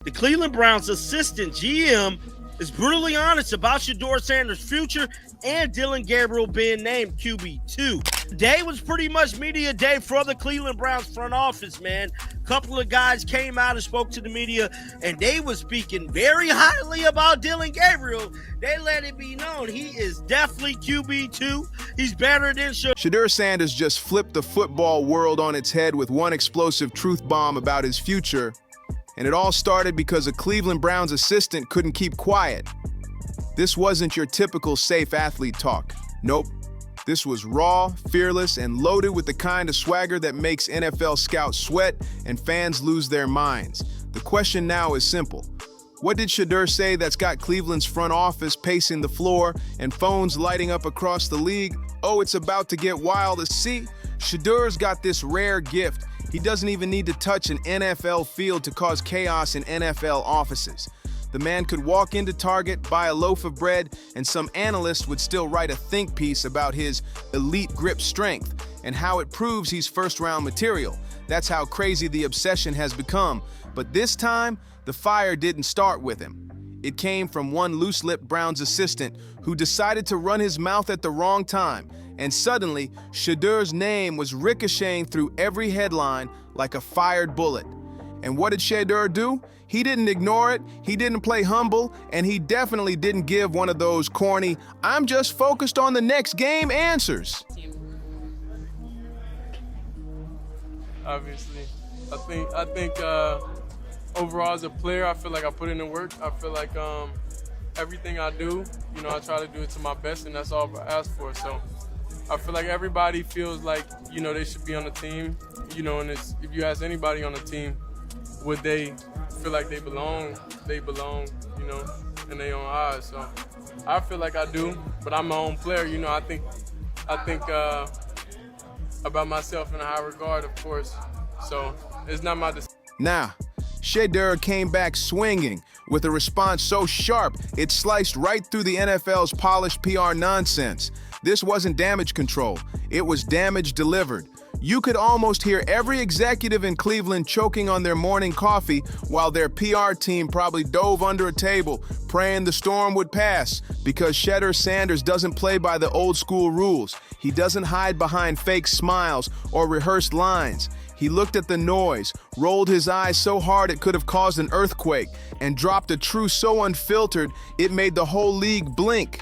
The Cleveland Browns assistant GM is brutally honest about Shedeur Sanders' future and Dillon Gabriel being named QB2. Today was pretty much media day for the Cleveland Browns front office, man. A couple of guys came out and spoke to the media, and they were speaking very highly about Dillon Gabriel. They let it be known he is definitely QB2. He's better than Shedeur Sanders just flipped the football world on its head with one explosive truth bomb about his future. And it all started because a Cleveland Browns assistant couldn't keep quiet. This wasn't your typical safe athlete talk. Nope. This was raw, fearless, and loaded with the kind of swagger that makes NFL scouts sweat and fans lose their minds. The question now is simple. What did Shedeur say that's got Cleveland's front office pacing the floor and phones lighting up across the league? Oh, it's about to get wild. See, Shedeur's got this rare gift. He doesn't even need to touch an NFL field to cause chaos in NFL offices. The man could walk into Target, buy a loaf of bread, and some analyst would still write a think piece about his elite grip strength and how it proves he's first-round material. That's how crazy the obsession has become. But this time, the fire didn't start with him. It came from one loose-lipped Browns assistant who decided to run his mouth at the wrong time. And suddenly, Shedeur's name was ricocheting through every headline like a fired bullet. And what did Shedeur do? He didn't ignore it, he didn't play humble, and he definitely didn't give one of those corny, "I'm just focused on the next game" answers. Obviously, I think overall as a player, I feel like I put in the work. I feel like everything I do, I try to do it to my best, and that's all I ask for. So I feel like everybody feels like, they should be on the team, and if you ask anybody on the team, would they feel like they belong, in their own eyes. So I feel like I do, but I'm my own player, I think about myself in a high regard, of course. So it's not my decision. Now, Shedeur came back swinging with a response so sharp it sliced right through the NFL's polished PR nonsense. This wasn't damage control, it was damage delivered. You could almost hear every executive in Cleveland choking on their morning coffee while their PR team probably dove under a table, praying the storm would pass, because Shedeur Sanders doesn't play by the old school rules. He doesn't hide behind fake smiles or rehearsed lines. He looked at the noise, rolled his eyes so hard it could have caused an earthquake, and dropped a truth so unfiltered it made the whole league blink.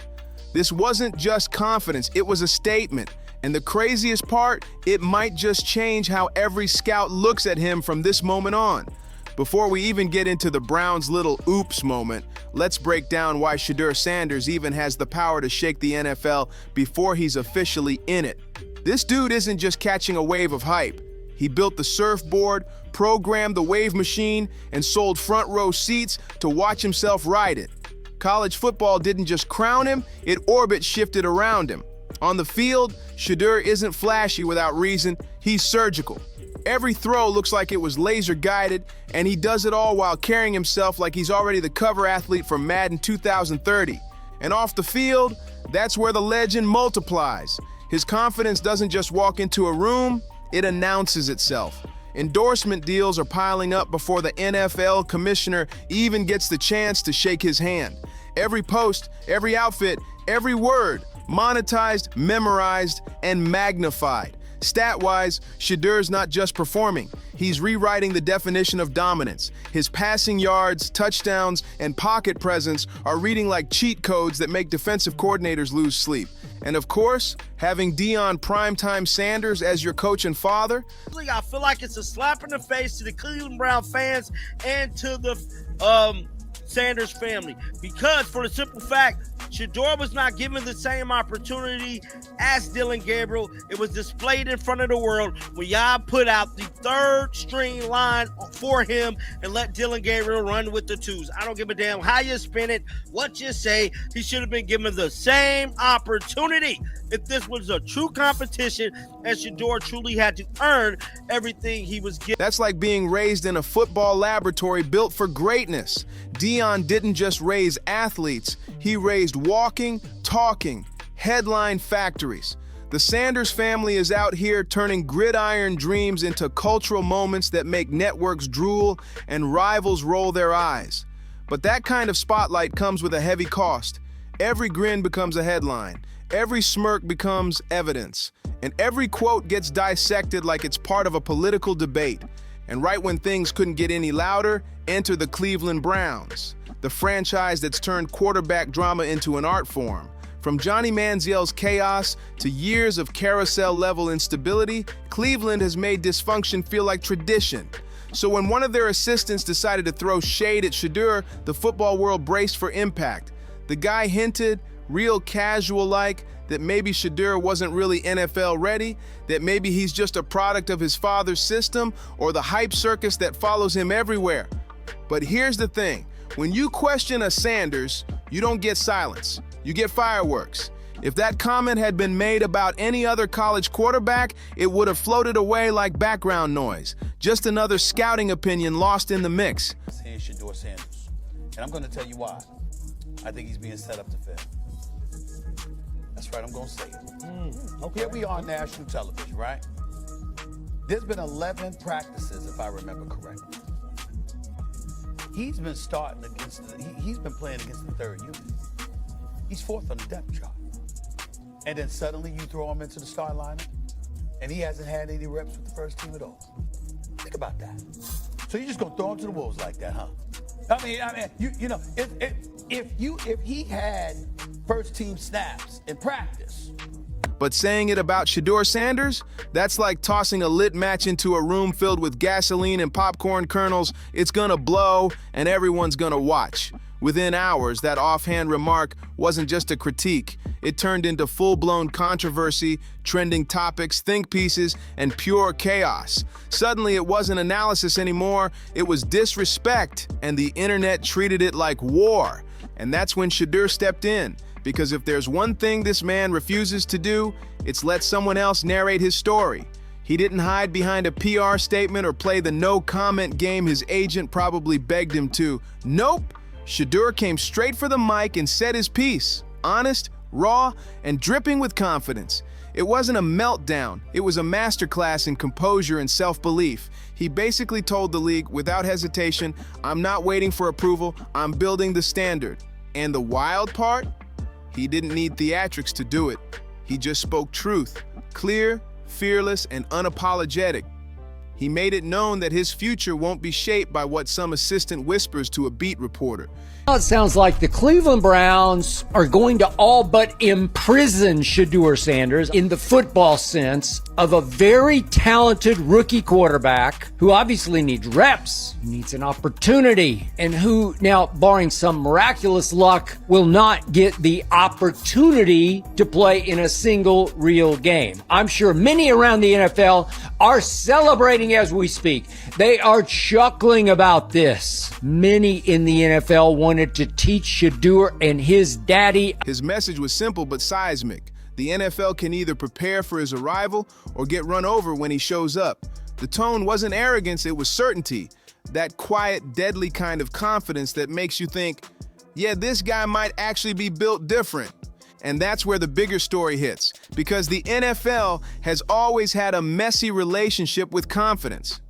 This wasn't just confidence, it was a statement. And the craziest part, it might just change how every scout looks at him from this moment on. Before we even get into the Browns' little oops moment, let's break down why Shedeur Sanders even has the power to shake the NFL before he's officially in it. This dude isn't just catching a wave of hype. He built the surfboard, programmed the wave machine, and sold front row seats to watch himself ride it. College football didn't just crown him, it orbit shifted around him. On the field, Shedeur isn't flashy without reason, he's surgical. Every throw looks like it was laser guided, and he does it all while carrying himself like he's already the cover athlete for Madden 2030. And off the field, that's where the legend multiplies. His confidence doesn't just walk into a room, it announces itself. Endorsement deals are piling up before the NFL commissioner even gets the chance to shake his hand. Every post, every outfit, every word, monetized, memorized, and magnified. Stat-wise, Shedeur's not just performing, he's rewriting the definition of dominance. His passing yards, touchdowns, and pocket presence are reading like cheat codes that make defensive coordinators lose sleep. And of course, having Deion Primetime Sanders as your coach and father. I feel like it's a slap in the face to the Cleveland Brown fans and to the Sanders family, because for the simple fact, Shedeur was not given the same opportunity as Dillon Gabriel. It was displayed in front of the world when y'all put out the third string line for him and let Dillon Gabriel run with the twos. I don't give a damn how you spin it, what you say. He should have been given the same opportunity if this was a true competition, and Shedeur truly had to earn everything he was given. That's like being raised in a football laboratory built for greatness. Deion didn't just raise athletes, he raised walking, talking, headline factories. The Sanders family is out here turning gridiron dreams into cultural moments that make networks drool and rivals roll their eyes. But that kind of spotlight comes with a heavy cost. Every grin becomes a headline. Every smirk becomes evidence. And every quote gets dissected like it's part of a political debate. And right when things couldn't get any louder, enter the Cleveland Browns, the franchise that's turned quarterback drama into an art form. From Johnny Manziel's chaos to years of carousel-level instability, Cleveland has made dysfunction feel like tradition. So when one of their assistants decided to throw shade at Shedeur, the football world braced for impact. The guy hinted, real casual-like, that maybe Shedeur wasn't really NFL ready, that maybe he's just a product of his father's system or the hype circus that follows him everywhere. But here's the thing, when you question a Sanders, you don't get silence. You get fireworks. If that comment had been made about any other college quarterback, it would have floated away like background noise. Just another scouting opinion lost in the mix. Here's Shedeur Sanders. And I'm going to tell you why. I think he's being set up to fail. That's right, I'm going to say it. Okay. Here we are on national television, right? There's been 11 practices, if I remember correctly. He's been starting against, he's been playing against the third unit. He's fourth on the depth chart. And then suddenly you throw him into the start lineup, and he hasn't had any reps with the first team at all. Think about that. So you're just gonna throw him to the wolves like that, huh? I mean, you know, if he had first team snaps in practice. But saying it about Shedeur Sanders, that's like tossing a lit match into a room filled with gasoline and popcorn kernels. It's gonna blow, and everyone's gonna watch. Within hours, that offhand remark wasn't just a critique. It turned into full-blown controversy, trending topics, think pieces, and pure chaos. Suddenly, it wasn't analysis anymore, it was disrespect, and the internet treated it like war. And that's when Shedeur stepped in, because if there's one thing this man refuses to do, it's let someone else narrate his story. He didn't hide behind a PR statement or play the no-comment game his agent probably begged him to. Nope! Shedeur came straight for the mic and said his piece, honest, raw, and dripping with confidence. It wasn't a meltdown, it was a masterclass in composure and self-belief. He basically told the league, without hesitation, I'm not waiting for approval, I'm building the standard. And the wild part? He didn't need theatrics to do it. He just spoke truth, clear, fearless, and unapologetic. He made it known that his future won't be shaped by what some assistant whispers to a beat reporter. It sounds like the Cleveland Browns are going to all but imprison Shedeur Sanders in the football sense of a very talented rookie quarterback who obviously needs reps, needs an opportunity, and who now, barring some miraculous luck, will not get the opportunity to play in a single real game. I'm sure many around the NFL are celebrating as we speak. They are chuckling about this. Many in the NFL wanted to teach Shedeur and his daddy. His message was simple but seismic. The NFL can either prepare for his arrival or get run over when he shows up. The tone wasn't arrogance, it was certainty. That quiet, deadly kind of confidence that makes you think, yeah, this guy might actually be built different. And that's where the bigger story hits, because the NFL has always had a messy relationship with confidence.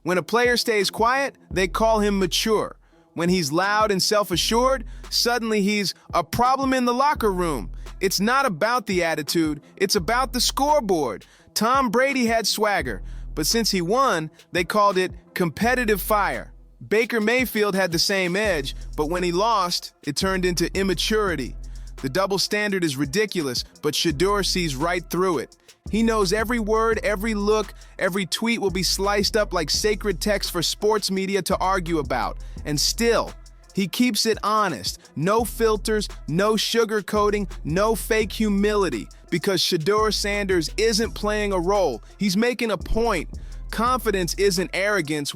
When a player stays quiet, they call him mature. When he's loud and self-assured, suddenly he's a problem in the locker room. It's not about the attitude, it's about the scoreboard. Tom Brady had swagger, but since he won, they called it competitive fire. Baker Mayfield had the same edge, but when he lost, it turned into immaturity. The double standard is ridiculous, but Shedeur sees right through it. He knows every word, every look, every tweet will be sliced up like sacred text for sports media to argue about. And still, he keeps it honest. No filters, no sugarcoating, no fake humility. Because Shedeur Sanders isn't playing a role. He's making a point. Confidence isn't arrogance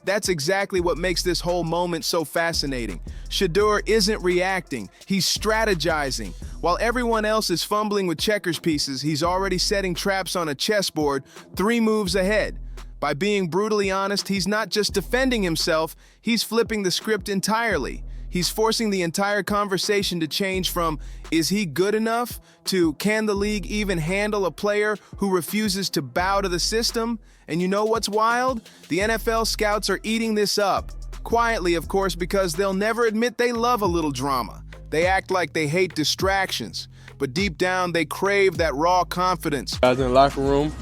that's exactly what makes this whole moment so fascinating. Shedeur isn't reacting, he's strategizing. While everyone else is fumbling with checkers pieces, he's already setting traps on a chessboard 3 moves ahead. By being brutally honest, he's not just defending himself, he's flipping the script entirely. He's forcing the entire conversation to change from, is he good enough, to can the league even handle a player who refuses to bow to the system? And you know what's wild? The NFL scouts are eating this up. Quietly, of course, because they'll never admit they love a little drama. They act like they hate distractions, but deep down they crave that raw confidence. Guys in the locker room,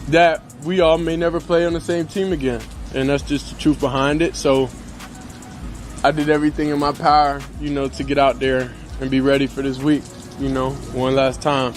that we all may never play on the same team again, and that's just the truth behind it. So I did everything in my power, to get out there and be ready for this week, one last time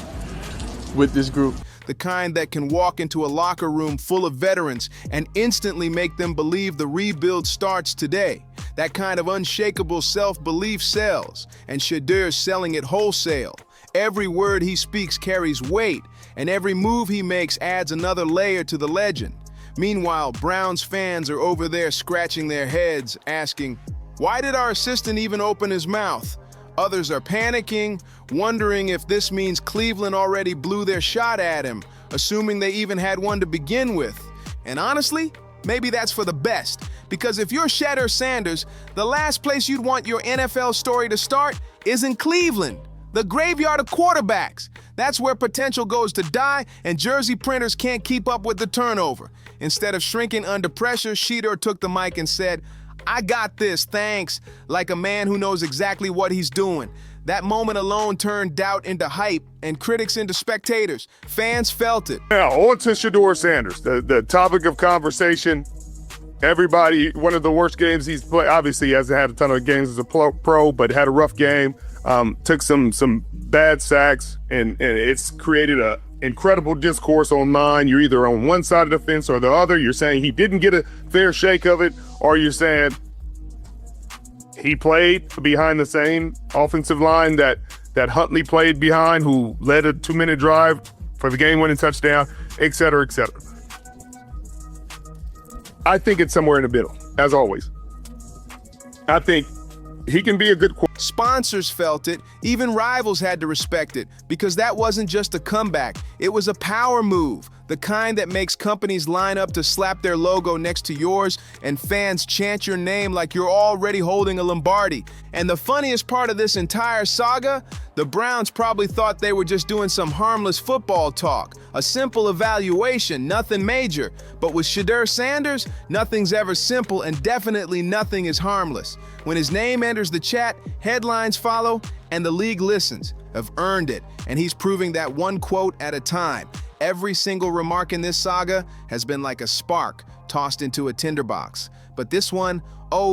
with this group. The kind that can walk into a locker room full of veterans and instantly make them believe the rebuild starts today. That kind of unshakable self-belief sells, and Shedeur's selling it wholesale. Every word he speaks carries weight, and every move he makes adds another layer to the legend. Meanwhile, Browns fans are over there scratching their heads, asking, why did our assistant even open his mouth? Others are panicking, wondering if this means Cleveland already blew their shot at him, assuming they even had one to begin with. And honestly, maybe that's for the best, because if you're Shedeur Sanders, the last place you'd want your NFL story to start is in Cleveland, the graveyard of quarterbacks. That's where potential goes to die, and jersey printers can't keep up with the turnover. Instead of shrinking under pressure, Shedeur took the mic and said, I got this, thanks, like a man who knows exactly what he's doing. That moment alone turned doubt into hype and critics into spectators. Fans felt it. Now, on to Shedeur Sanders, the topic of conversation. Everybody, one of the worst games he's played. Obviously, he hasn't had a ton of games as a pro, but had a rough game. Took some bad sacks, and it's created a incredible discourse online. You're either on one side of the fence or the other. You're saying he didn't get a fair shake of it, or you're saying he played behind the same offensive line that Huntley played behind, who led a 2-minute drive for the game-winning touchdown, et cetera, et cetera. I think it's somewhere in the middle, as always. I think he can be a good quarterback. Sponsors felt it, even rivals had to respect it, because that wasn't just a comeback, it was a power move, the kind that makes companies line up to slap their logo next to yours and fans chant your name like you're already holding a Lombardi. And the funniest part of this entire saga, the Browns probably thought they were just doing some harmless football talk, a simple evaluation, nothing major. But with Shedeur Sanders, nothing's ever simple and definitely nothing is harmless. When his name enters the chat, headlines follow, and the league listens. Have earned it, and he's proving that one quote at a time. Every single remark in this saga has been like a spark tossed into a tinderbox. But this one,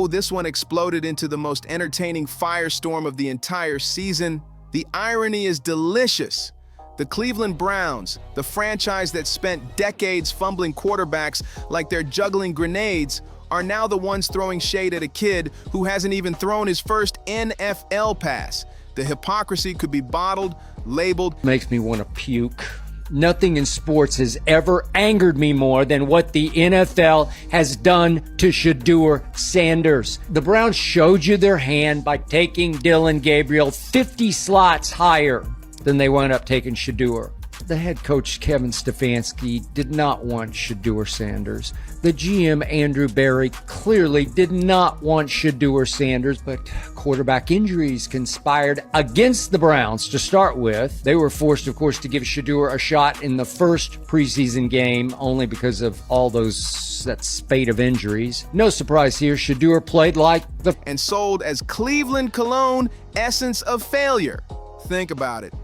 this one exploded into the most entertaining firestorm of the entire season. The irony is delicious. The Cleveland Browns, the franchise that spent decades fumbling quarterbacks like they're juggling grenades, are now the ones throwing shade at a kid who hasn't even thrown his first NFL pass. The hypocrisy could be bottled, labeled. Makes me want to puke. Nothing in sports has ever angered me more than what the NFL has done to Shedeur Sanders. The Browns showed you their hand by taking Dylan Gabriel 50 slots higher than they wound up taking Shedeur. The head coach, Kevin Stefanski, did not want Shedeur Sanders. The GM, Andrew Berry, clearly did not want Shedeur Sanders, but quarterback injuries conspired against the Browns to start with. They were forced, of course, to give Shedeur a shot in the first preseason game, only because of all that spate of injuries. No surprise here, Shedeur played like the... and sold as Cleveland cologne, essence of failure. Think about it.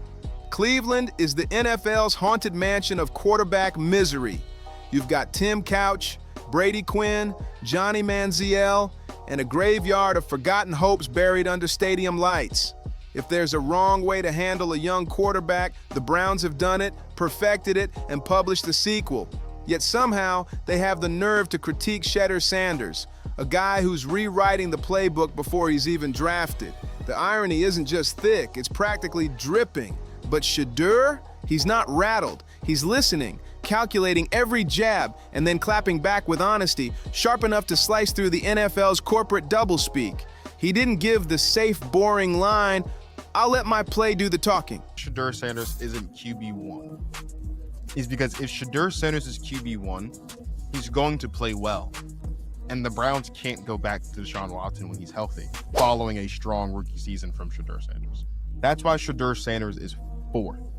Cleveland is the NFL's haunted mansion of quarterback misery. You've got Tim Couch, Brady Quinn, Johnny Manziel, and a graveyard of forgotten hopes buried under stadium lights. If there's a wrong way to handle a young quarterback, the Browns have done it, perfected it, and published the sequel. Yet somehow, they have the nerve to critique Shedeur Sanders, a guy who's rewriting the playbook before he's even drafted. The irony isn't just thick, it's practically dripping. But Shedeur, he's not rattled. He's listening, calculating every jab, and then clapping back with honesty, sharp enough to slice through the NFL's corporate doublespeak. He didn't give the safe, boring line, I'll let my play do the talking. Shedeur Sanders isn't QB1 is because if Shedeur Sanders is QB1, he's going to play well. And the Browns can't go back to Deshaun Watson when he's healthy, following a strong rookie season from Shedeur Sanders. That's why Shedeur Sanders is 4th,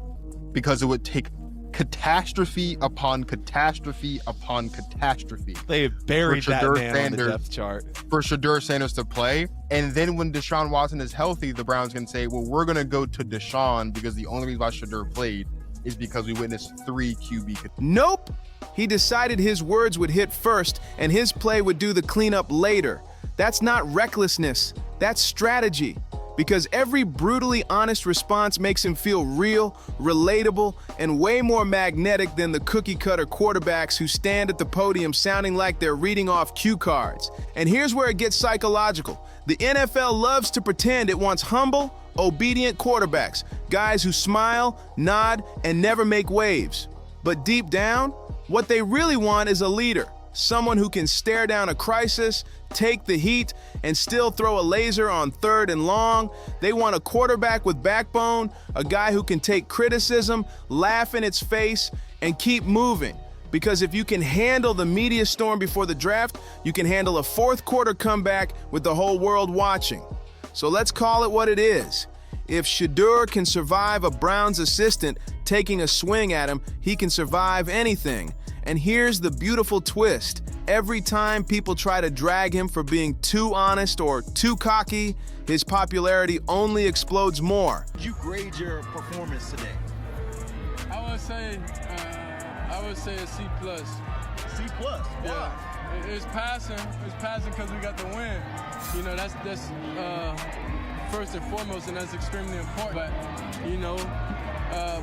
because it would take catastrophe upon catastrophe upon catastrophe. They have buried that man on the depth chart. For Shedeur Sanders to play. And then when Deshaun Watson is healthy, the Browns can say, well, we're going to go to Deshaun because the only reason why Shedeur played is because we witnessed 3 QB. Nope. He decided his words would hit first and his play would do the cleanup later. That's not recklessness. That's strategy. Because every brutally honest response makes him feel real, relatable, and way more magnetic than the cookie-cutter quarterbacks who stand at the podium sounding like they're reading off cue cards. And here's where it gets psychological. The NFL loves to pretend it wants humble, obedient quarterbacks, guys who smile, nod, and never make waves. But deep down, what they really want is a leader, someone who can stare down a crisis, take the heat, and still throw a laser on 3rd and long. They want a quarterback with backbone, a guy who can take criticism, laugh in its face, and keep moving. Because if you can handle the media storm before the draft, you can handle a 4th quarter comeback with the whole world watching. So let's call it what it is. If Shedeur can survive a Browns assistant taking a swing at him, he can survive anything. And here's the beautiful twist. Every time people try to drag him for being too honest or too cocky, his popularity only explodes more. Did you grade your performance today? I would say a C+. C+. Yeah. It's passing. It's passing because we got the win. You know, that's first and foremost, and that's extremely important. But, you know,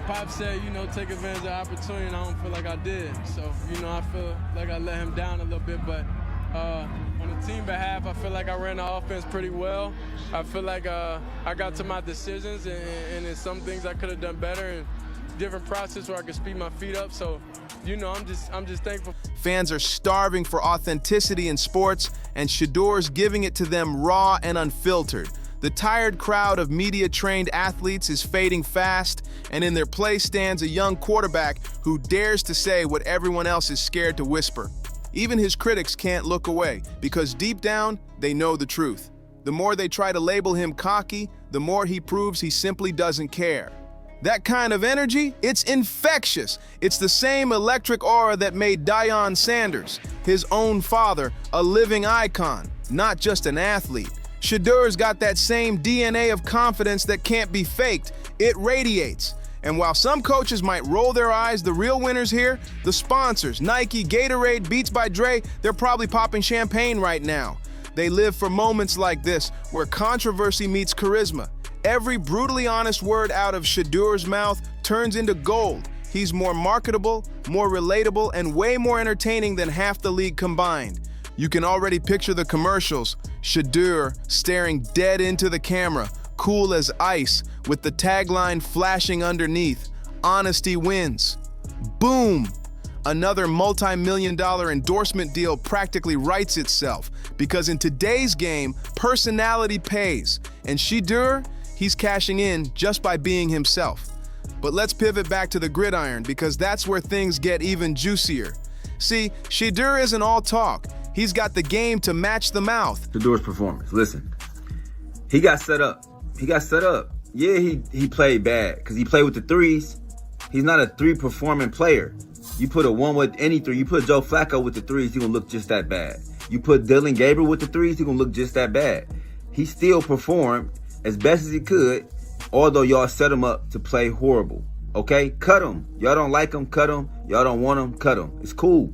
Pop said, you know, take advantage of the opportunity, and I don't feel like I did. So, you know, I feel like I let him down a little bit. But on the team behalf, I feel like I ran the offense pretty well. I feel like I got to my decisions, and in some things I could have done better, and different process where I could speed my feet up. So, you know, I'm just thankful. Fans are starving for authenticity in sports, and Shedeur's giving it to them raw and unfiltered. The tired crowd of media-trained athletes is fading fast, and in their place stands a young quarterback who dares to say what everyone else is scared to whisper. Even his critics can't look away, because deep down, they know the truth. The more they try to label him cocky, the more he proves he simply doesn't care. That kind of energy, it's infectious. It's the same electric aura that made Shedeur Sanders, his own father, a living icon, not just an athlete. Shedeur's got that same DNA of confidence that can't be faked. It radiates. And while some coaches might roll their eyes, the real winners here, the sponsors, Nike, Gatorade, Beats by Dre, they're probably popping champagne right now. They live for moments like this, where controversy meets charisma. Every brutally honest word out of Shedeur's mouth turns into gold. He's more marketable, more relatable, and way more entertaining than half the league combined. You can already picture the commercials. Shedeur staring dead into the camera, cool as ice, with the tagline flashing underneath, "Honesty wins." Boom! Another multi-million-dollar endorsement deal practically writes itself, because in today's game, personality pays. And Shedeur, he's cashing in just by being himself. But let's pivot back to the gridiron, because that's where things get even juicier. See, Shedeur isn't all talk. He's got the game to match the mouth. Shedeur's performance. Listen, he got set up. Yeah, he played bad because he played with the threes. He's not a three-performing player. You put a one with any three. You put Joe Flacco with the threes, he's going to look just that bad. You put Dylan Gabriel with the threes, he's going to look just that bad. He still performed as best as he could, although y'all set him up to play horrible. Okay? Cut him. Y'all don't like him, cut him. Y'all don't want him, cut him. It's cool.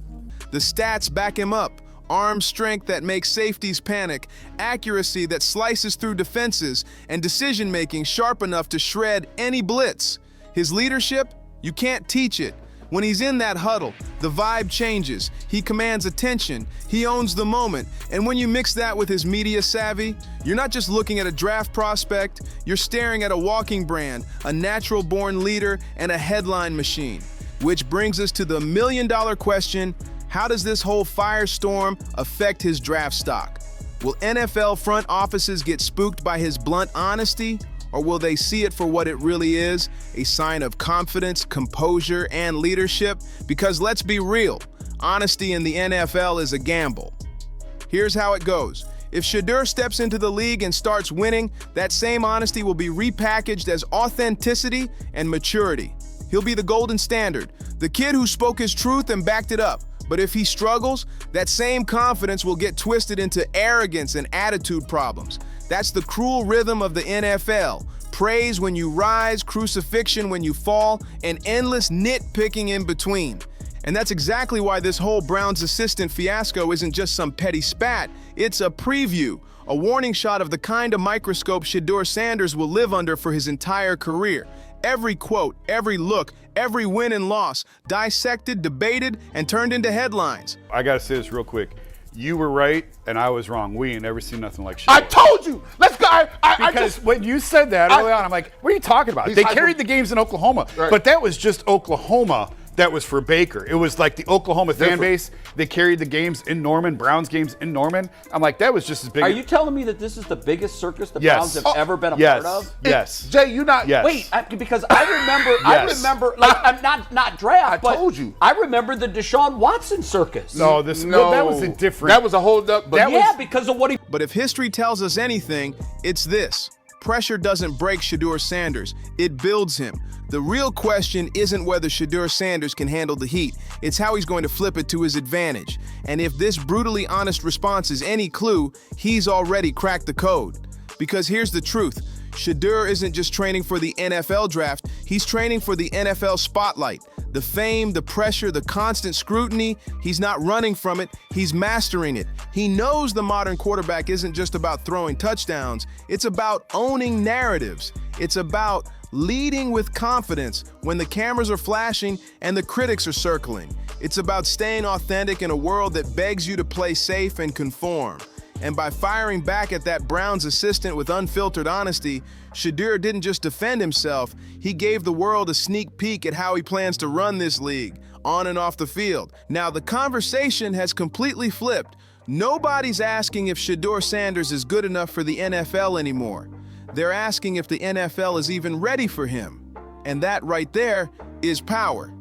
The stats back him up. Arm strength that makes safeties panic, accuracy that slices through defenses, and decision-making sharp enough to shred any blitz. His leadership, you can't teach it. When he's in that huddle, the vibe changes. He commands attention. He owns the moment. And when you mix that with his media savvy, you're not just looking at a draft prospect, you're staring at a walking brand, a natural-born leader, and a headline machine. Which brings us to the million-dollar question: how does this whole firestorm affect his draft stock? Will NFL front offices get spooked by his blunt honesty, or will they see it for what it really is, a sign of confidence, composure, and leadership? Because let's be real, honesty in the NFL is a gamble. Here's how it goes. If Shedeur steps into the league and starts winning, that same honesty will be repackaged as authenticity and maturity. He'll be the golden standard, the kid who spoke his truth and backed it up. But if he struggles, that same confidence will get twisted into arrogance and attitude problems. That's the cruel rhythm of the NFL. Praise when you rise, crucifixion when you fall, and endless nitpicking in between. And that's exactly why this whole Browns assistant fiasco isn't just some petty spat. It's a preview, a warning shot of the kind of microscope Shedeur Sanders will live under for his entire career. Every quote, every look, every win and loss, dissected, debated, and turned into headlines. I gotta say this real quick. You were right, and I was wrong. We ain't never seen nothing like shit. I told you. Let's go. Because when you said that early on, I'm like, what are you talking about? They carried the games in Oklahoma, but that was just Oklahoma. That was for Baker. It was like the Oklahoma fan base. They carried the games in Norman, Browns games in Norman. I'm like, that was just as big. Are you telling me that this is the biggest circus the Browns have ever been a part of? Yes. Jay, you not. Yes. Wait, because I remember, like, I'm not draft. I told you. I remember the Deshaun Watson circus. No, that was a different. That was a hold up. But because of what he. But if history tells us anything, it's this. Pressure doesn't break Shedeur Sanders, it builds him. The real question isn't whether Shedeur Sanders can handle the heat, it's how he's going to flip it to his advantage. And if this brutally honest response is any clue, he's already cracked the code. Because here's the truth, Shedeur isn't just training for the NFL draft, he's training for the NFL spotlight. The fame, the pressure, the constant scrutiny, he's not running from it, he's mastering it. He knows the modern quarterback isn't just about throwing touchdowns, it's about owning narratives. It's about leading with confidence when the cameras are flashing and the critics are circling. It's about staying authentic in a world that begs you to play safe and conform. And by firing back at that Browns assistant with unfiltered honesty, Shedeur didn't just defend himself, he gave the world a sneak peek at how he plans to run this league, on and off the field. Now, the conversation has completely flipped. Nobody's asking if Shedeur Sanders is good enough for the NFL anymore. They're asking if the NFL is even ready for him. And that right there is power.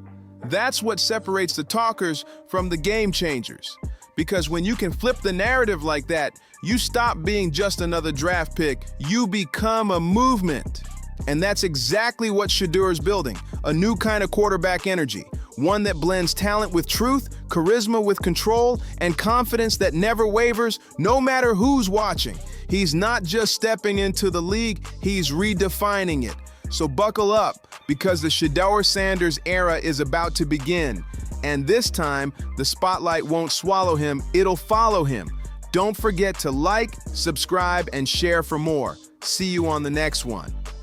That's what separates the talkers from the game changers. Because when you can flip the narrative like that, you stop being just another draft pick, you become a movement. And that's exactly what Shedeur is building, a new kind of quarterback energy, one that blends talent with truth, charisma with control, and confidence that never wavers, no matter who's watching. He's not just stepping into the league, he's redefining it. So buckle up, because the Shedeur Sanders era is about to begin. And this time, the spotlight won't swallow him, it'll follow him. Don't forget to like, subscribe, and share for more. See you on the next one.